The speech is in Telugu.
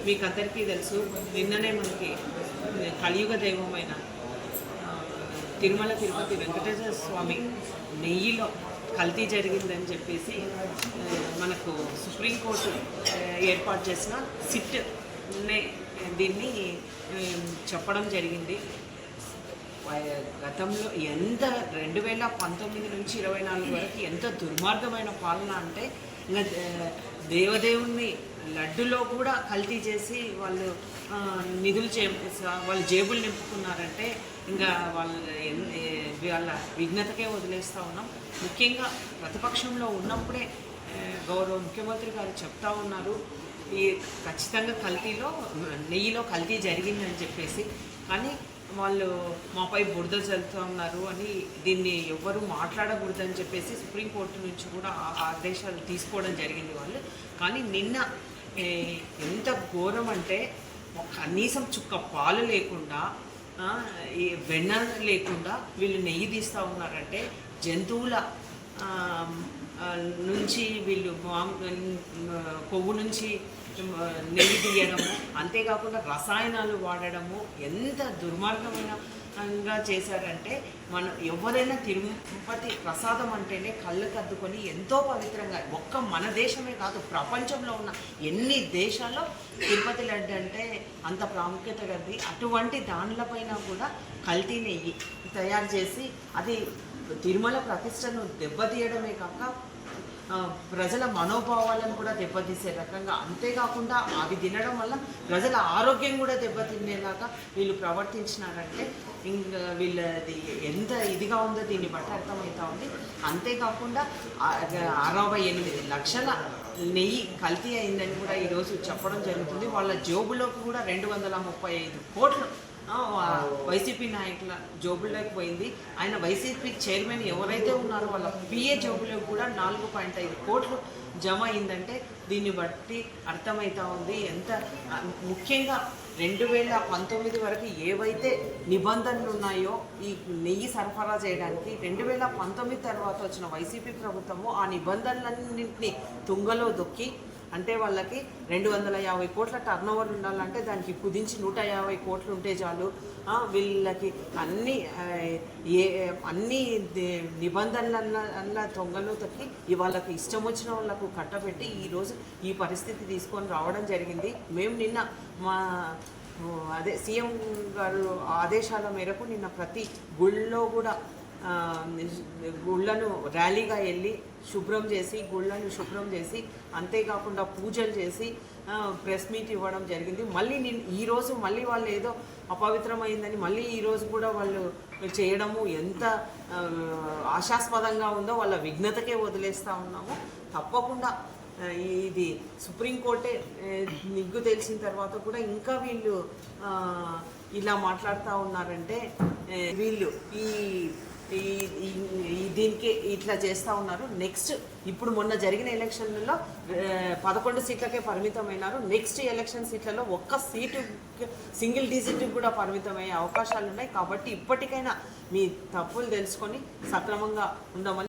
మీకు అందరికీ తెలుసు, నిన్ననే మనకి కలియుగ దైవమైన తిరుమల తిరుపతి వెంకటేశ్వర స్వామి నెయ్యిలో కల్తీ జరిగిందని చెప్పేసి మనకు సుప్రీంకోర్టు ఏర్పాటు చేసిన సిట్ దీన్ని చెప్పడం జరిగింది. గతంలో ఎంత 2019 నుంచి 24 వరకు ఎంత దుర్మార్గమైన పాలన అంటే, ఇంకా దేవదేవుని లడ్డులో కూడా కల్తీ చేసి వాళ్ళు నిధులు వాళ్ళ జేబులు నింపుకున్నారంటే ఇంకా వాళ్ళ విఘ్నతకే వదిలేస్తూ ఉన్నాం. ముఖ్యంగా ప్రతిపక్షంలో ఉన్నప్పుడే గౌరవ ముఖ్యమంత్రి గారు చెప్తా ఉన్నారు, ఈ ఖచ్చితంగా నెయ్యిలో కల్తీ జరిగిందని చెప్పేసి. కానీ వాళ్ళు మాపై బురద చల్లుతూ ఉన్నారు అని దీన్ని ఎవ్వరూ మాట్లాడకూడదని చెప్పేసి సుప్రీంకోర్టు నుంచి కూడా ఆదేశాలు తీసుకోవడం జరిగింది వాళ్ళు. కానీ నిన్న ఎంత ఘోరం అంటే, కనీసం చుక్క పాలు లేకుండా వెన్న లేకుండా వీళ్ళు నెయ్యి తీస్తూ ఉన్నారంటే, జంతువుల నుంచి వీళ్ళు కొవ్వు నుంచి నెయ్యి తీయడము, అంతేకాకుండా రసాయనాలు వాడడము ఎంత దుర్మార్గమైనగా చేశారంటే, మనం ఎవరైనా తిరుపతి ప్రసాదం అంటేనే కళ్ళకు అద్దుకొని ఎంతో పవిత్రంగా, ఒక్క మన దేశమే కాదు ప్రపంచంలో ఉన్న ఎన్ని దేశాల్లో తిరుపతి లడ్డు అంటే అంత ప్రాముఖ్యత కలది. అటువంటి దానిలపైన కూడా కల్తీ నెయ్యి తయారు చేసి అది తిరుమల ప్రతిష్టను దెబ్బతీయడమే కాక ప్రజల మనోభావాలను కూడా దెబ్బతీసే రకంగా, అంతేకాకుండా అవి తినడం వల్ల ప్రజల ఆరోగ్యం కూడా దెబ్బతినేలాగా వీళ్ళు ప్రవర్తించినారంటే ఇంకా వీళ్ళది ఎంత ఇదిగా ఉందో దీన్ని బట్టి అర్థమవుతా ఉంది. అంతేకాకుండా 68 లక్షల నెయ్యి కల్తీ అయిందని కూడా ఈరోజు చెప్పడం జరుగుతుంది. వాళ్ళ జోబులోకి కూడా 235 కోట్లు వైసీపీ నాయకుల జోబుల్లోకి పోయింది. ఆయన వైసీపీ చైర్మన్ ఎవరైతే ఉన్నారో వాళ్ళ పిఏ జోబులోకి కూడా 4.5 కోట్లు జమ అయిందంటే దీన్ని బట్టి అర్థమవుతా ఉంది ఎంత ముఖ్యంగా 2019 వరకు ఏవైతే నిబంధనలు ఉన్నాయో ఈ నెయ్యి సరఫరా చేయడానికి, 2019 తర్వాత వచ్చిన వైసీపీ ప్రభుత్వము ఆ నిబంధనలన్నింటినీ తుంగలో దొక్కి, అంటే వాళ్ళకి 250 కోట్ల టర్నోవర్ ఉండాలంటే దానికి కుదించి 150 కోట్లు ఉంటే చాలు, వీళ్ళకి అన్ని నిబంధనల తొంగలు తొక్కి వాళ్ళకి ఇష్టం వచ్చిన వాళ్ళకు కట్టబెట్టి ఈరోజు ఈ పరిస్థితి తీసుకొని రావడం జరిగింది. మేము నిన్న సీఎం గారు ఆదేశాల మేరకు నిన్న ప్రతి గుళ్ళో కూడా గుళ్ళను ర్యాలీగా వెళ్ళి గుళ్ళను శుభ్రం చేసి అంతేకాకుండా పూజలు చేసి ప్రెస్ మీట్ ఇవ్వడం జరిగింది. మళ్ళీ ఈరోజు మళ్ళీ వాళ్ళు ఏదో అపవిత్రమైందని మళ్ళీ ఈరోజు కూడా వాళ్ళు చేయడము ఎంత ఆశాస్పదంగా ఉందో వాళ్ళ విఘ్నతకే వదిలేస్తూ ఉన్నాము. తప్పకుండా ఇది సుప్రీంకోర్టే నిగ్గు తెలిసిన తర్వాత కూడా ఇంకా వీళ్ళు ఇలా మాట్లాడుతూ ఉన్నారంటే, వీళ్ళు దీనికి ఇట్లా చేస్తూ ఉన్నారు. నెక్స్ట్ ఇప్పుడు మొన్న జరిగిన ఎలక్షన్లలో 11 సీట్లకే పరిమితమైనారు. నెక్స్ట్ ఎలక్షన్ సీట్లలో ఒక్క సీటు సింగిల్ డిజిట్ కూడా పరిమితమయ్యే అవకాశాలు ఉన్నాయి. కాబట్టి ఇప్పటికైనా మీ తప్పులు తెలుసుకొని సక్రమంగా ఉండమని